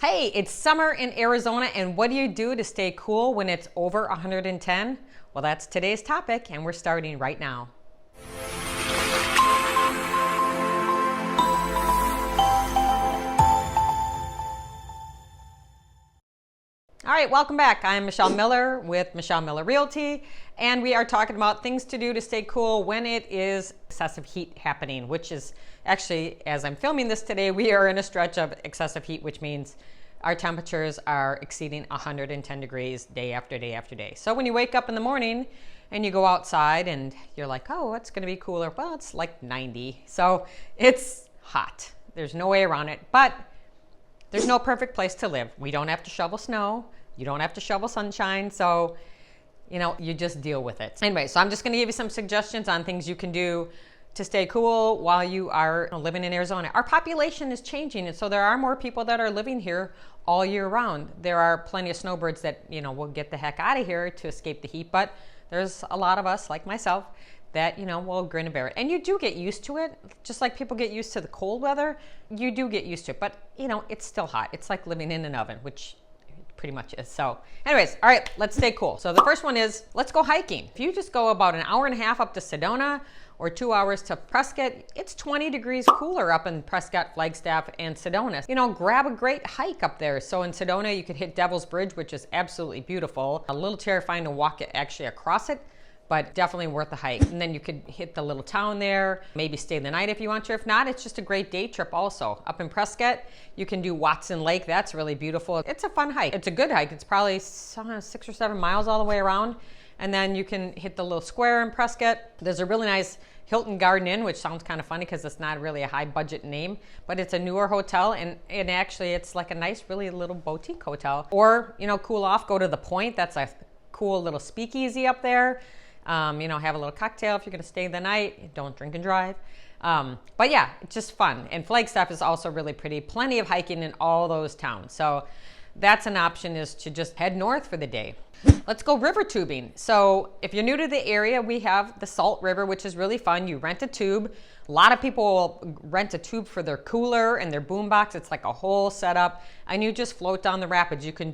Hey, it's summer in Arizona, and what do you do to stay cool when it's over 110? Well, that's today's topic, and we're starting right now. All right, welcome back. I'm Michelle Miller with Michelle Miller Realty, and we are talking about things to do to stay cool when it is excessive heat happening, which is actually, as I'm filming this today, we are in a stretch of excessive heat, which means our temperatures are exceeding 110 degrees day after day after day. So when you wake up in the morning and you go outside and you're like, oh, it's going to be cooler. Well, it's like 90. So it's hot. There's no way around it, but there's no perfect place to live. We don't have to shovel snow. You don't have to shovel sunshine. So, you just deal with it. Anyway, so I'm just going to give you some suggestions on things you can do to stay cool while you are living in Arizona. Our population is changing, and so there are more people that are living here all year round. There are plenty of snowbirds that, will get the heck out of here to escape the heat, but there's a lot of us, like myself, that, will grin and bear it. And you do get used to it, just like people get used to the cold weather. You do get used to it, but, it's still hot. It's like living in an oven, which it pretty much is. So anyways, all right, let's stay cool. So the first one is, let's go hiking. If you just go about an hour and a half up to Sedona or 2 hours to Prescott, it's 20 degrees cooler up in Prescott, Flagstaff, and Sedona. Grab a great hike up there. So in Sedona, you could hit Devil's Bridge, which is absolutely beautiful. A little terrifying to walk it actually across it, but definitely worth the hike. And then you could hit the little town there, maybe stay the night if you want to. If not, it's just a great day trip also. Up in Prescott, you can do Watson Lake. That's really beautiful. It's a fun hike. It's a good hike. It's probably 6 or 7 miles all the way around. And then you can hit the little square in Prescott. There's a really nice Hilton Garden Inn, which sounds kind of funny because it's not really a high budget name, but it's a newer hotel, and actually it's like a nice, really little boutique hotel. Or, cool off, go to the Point. That's a cool little speakeasy up there. Have a little cocktail if you're going to stay the night. Don't drink and drive. But yeah, it's just fun. And Flagstaff is also really pretty. Plenty of hiking in all those towns. So that's an option, is to just head north for the day. Let's go river tubing. So if you're new to the area, we have the Salt River, which is really fun. You rent a tube. A lot of people will rent a tube for their cooler and their boombox. It's like a whole setup, and you just float down the rapids. You can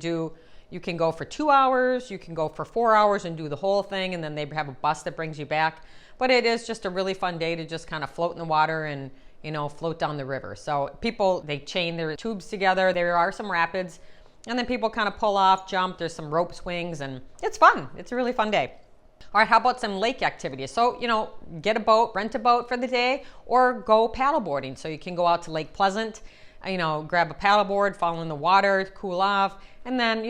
go for 2 hours, you can go for 4 hours and do the whole thing, and then they have a bus that brings you back. But it is just a really fun day to just kind of float in the water and, float down the river. So people, they chain their tubes together. There are some rapids, and then people kind of pull off, jump. There's some rope swings, and it's fun. It's a really fun day. All right, how about some lake activities? So, get a boat, rent a boat for the day, or go paddleboarding. So you can go out to Lake Pleasant, grab a paddleboard, fall in the water, cool off, and then,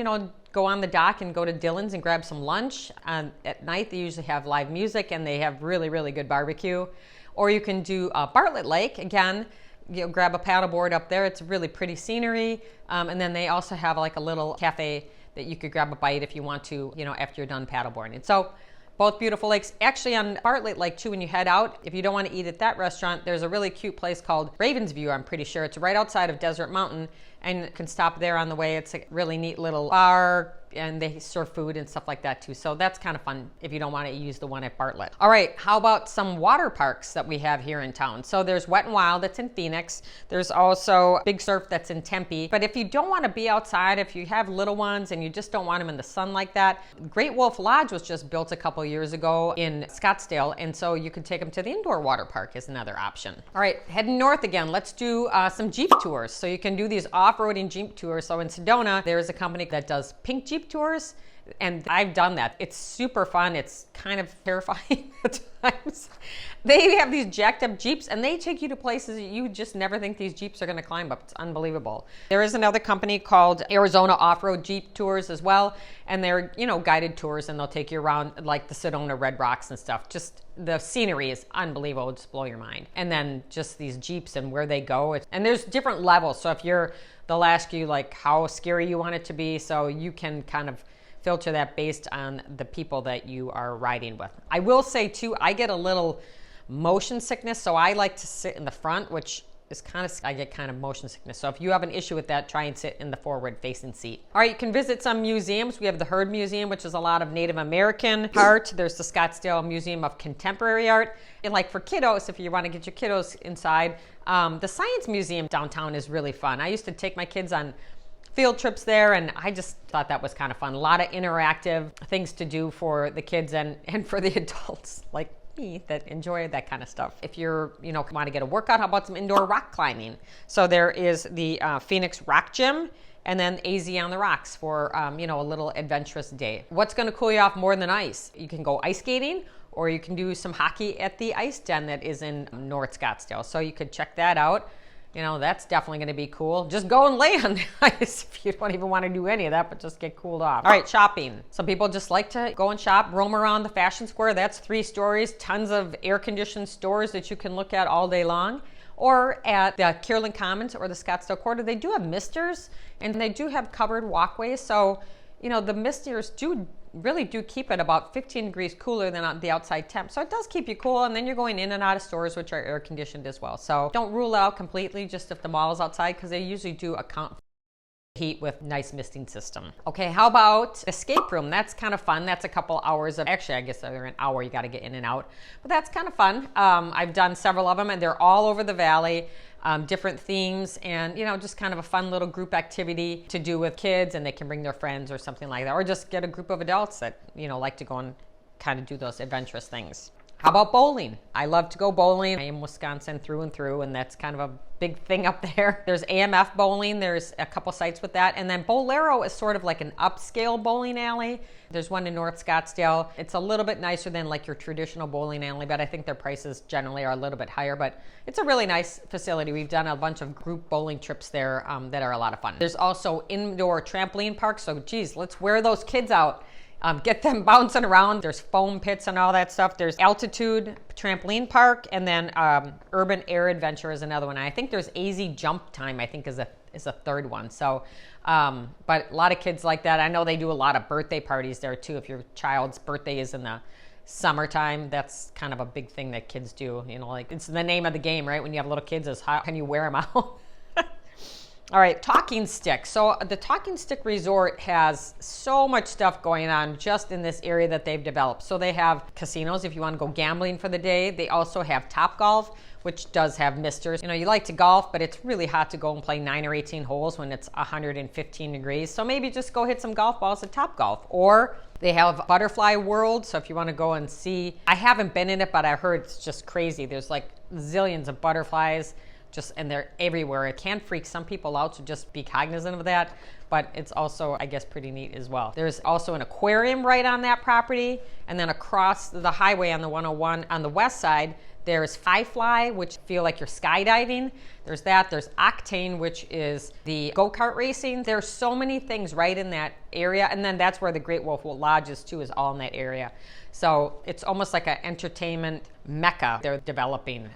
go on the dock and go to Dillon's and grab some lunch. At night, they usually have live music, and they have really, really good barbecue. Or you can do Bartlett Lake. Again, grab a paddleboard up there. It's really pretty scenery. And then they also have like a little cafe that you could grab a bite if you want to, after you're done paddleboarding. And so both beautiful lakes. Actually, on Bartlett Lake too, when you head out, if you don't want to eat at that restaurant, there's a really cute place called Ravens View, I'm pretty sure. It's right outside of Desert Mountain, and you can stop there on the way. It's a really neat little bar, and they serve food and stuff like that too. So that's kind of fun if you don't want to use the one at Bartlett. All right, how about some water parks that we have here in town? So there's Wet n Wild that's in Phoenix. There's also Big Surf that's in Tempe. But if you don't want to be outside, if you have little ones and you just don't want them in the sun like that, Great Wolf Lodge was just built a couple years ago in Scottsdale, and so you can take them to the indoor water park is another option. All right, heading north again, let's do some Jeep tours. So you can do these off-roading Jeep tours. So in Sedona, there's a company that does pink Jeep tours, and I've done that. It's super fun. It's kind of terrifying at times. They have these jacked up Jeeps, and they take you to places that you just never think these Jeeps are going to climb up. It's unbelievable. There is another company called Arizona Off-Road Jeep Tours as well, and they're, guided tours, and they'll take you around like the Sedona Red Rocks and stuff. Just the scenery is unbelievable. It'll just blow your mind. And then just these Jeeps and where they go. And there's different levels. So if they'll ask you like how scary you want it to be, so you can kind of filter that based on the people that you are riding with. I will say too, I get a little motion sickness, so I like to sit in the front, which is I get kind of motion sickness. So if you have an issue with that, try and sit in the forward facing seat. All right, you can visit some museums. We have the Heard Museum, which is a lot of Native American art. There's the Scottsdale Museum of Contemporary Art. And like for kiddos, if you want to get your kiddos inside, the Science Museum downtown is really fun. I used to take my kids on field trips there, and I just thought that was kind of fun. A lot of interactive things to do for the kids and for the adults like me that enjoy that kind of stuff. If you're, want to get a workout, how about some indoor rock climbing? So there is the Phoenix Rock Gym, and then AZ on the Rocks for, a little adventurous day. What's going to cool you off more than ice? You can go ice skating, or you can do some hockey at the Ice Den that is in North Scottsdale. So you could check that out. That's definitely going to be cool. Just go and lay on the ice if you don't even want to do any of that, but just get cooled off. All right, shopping. Some people just like to go and shop, roam around the Fashion Square. That's 3 stories, tons of air-conditioned stores that you can look at all day long. Or at the Kierland Commons or the Scottsdale Quarter, they do have misters, and they do have covered walkways. So, the misters really do keep it about 15 degrees cooler than the outside temp. So it does keep you cool, and then you're going in and out of stores which are air conditioned as well. So don't rule out completely just if the mall is outside, because they usually do account for heat with nice misting system. Okay, how about escape room? That's kind of fun. That's a couple hours of, actually I guess they're an hour, you got to get in and out, but that's kind of fun. I've done several of them, and they're all over the valley. Different themes, and just kind of a fun little group activity to do with kids, and they can bring their friends or something like that, or just get a group of adults that like to go and kind of do those adventurous things. How about bowling? I love to go bowling. I am Wisconsin through and through, and that's kind of a big thing up there. There's AMF bowling. There's a couple sites with that. And then Bolero is sort of like an upscale bowling alley. There's one in North Scottsdale. It's a little bit nicer than like your traditional bowling alley, but I think their prices generally are a little bit higher. But it's a really nice facility. We've done a bunch of group bowling trips there that are a lot of fun. There's also indoor trampoline parks. So geez, let's wear those kids out. Get them bouncing around. There's foam pits and all that stuff. There's Altitude Trampoline Park, and then Urban Air Adventure is another one. And I think there's AZ Jump Time, I think is a third one. So, but a lot of kids like that. I know they do a lot of birthday parties there too. If your child's birthday is in the summertime, that's kind of a big thing that kids do. Like it's the name of the game, right? When you have little kids, is how can you wear them out? All right, Talking Stick. So the Talking Stick Resort has so much stuff going on just in this area that they've developed. So they have casinos if you want to go gambling for the day. They also have Topgolf, which does have misters. You like to golf, but it's really hot to go and play 9 or 18 holes when it's 115 degrees. So maybe just go hit some golf balls at Topgolf. Or they have Butterfly World. So if you want to go and see, I haven't been in it, but I heard it's just crazy. There's like zillions of butterflies. And they're everywhere. It can freak some people out, so just be cognizant of that. But it's also, I guess, pretty neat as well. There's also an aquarium right on that property. And then across the highway on the 101 on the west side, there's Firefly, which feel like you're skydiving. There's that. There's Octane, which is the go-kart racing. There's so many things right in that area. And then that's where the Great Wolf Lodge is too, is all in that area. So it's almost like an entertainment mecca they're developing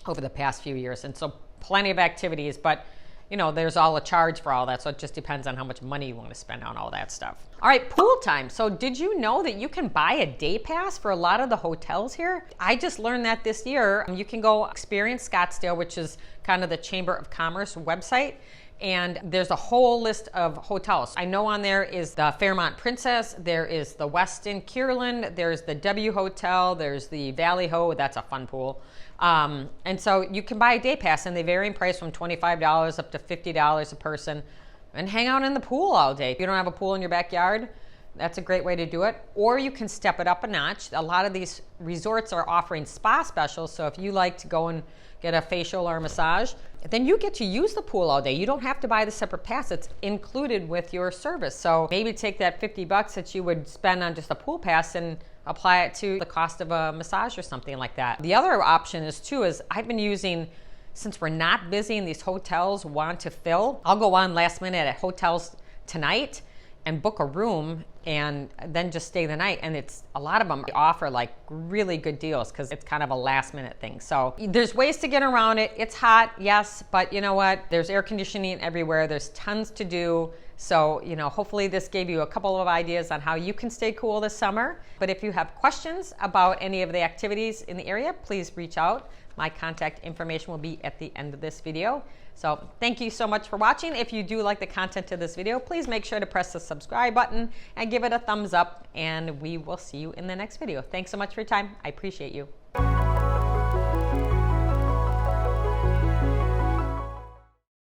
over the past few years. And so plenty of activities, but there's all a charge for all that. So it just depends on how much money you want to spend on all that stuff. All right, pool time. So did you know that you can buy a day pass for a lot of the hotels here? I just learned that this year. You can go Experience Scottsdale, which is kind of the Chamber of Commerce website. And there's a whole list of hotels. I know on there is the Fairmont Princess, there is the Westin Kierland, there's the W Hotel, there's the Valley Ho, that's a fun pool. And so you can buy a day pass, and they vary in price from $25 up to $50 a person, and hang out in the pool all day. If you don't have a pool in your backyard, that's a great way to do it. Or you can step it up a notch. A lot of these resorts are offering spa specials, so if you like to go and get a facial or a massage, then you get to use the pool all day. You don't have to buy the separate pass. It's included with your service. So maybe take that $50 that you would spend on just a pool pass and apply it to the cost of a massage or something like that. The other option is I've been using, since we're not busy and these hotels want to fill, I'll go on last minute at Hotels Tonight and book a room and then just stay the night. And it's a lot of them offer like really good deals because it's kind of a last minute thing. So there's ways to get around it. It's hot, yes, but you know what? There's air conditioning everywhere. There's tons to do. So, hopefully this gave you a couple of ideas on how you can stay cool this summer. But if you have questions about any of the activities in the area, please reach out. My contact information will be at the end of this video. So thank you so much for watching. If you do like the content of this video, please make sure to press the subscribe button and give it a thumbs up, and we will see you in the next video. Thanks so much for your time. I appreciate you.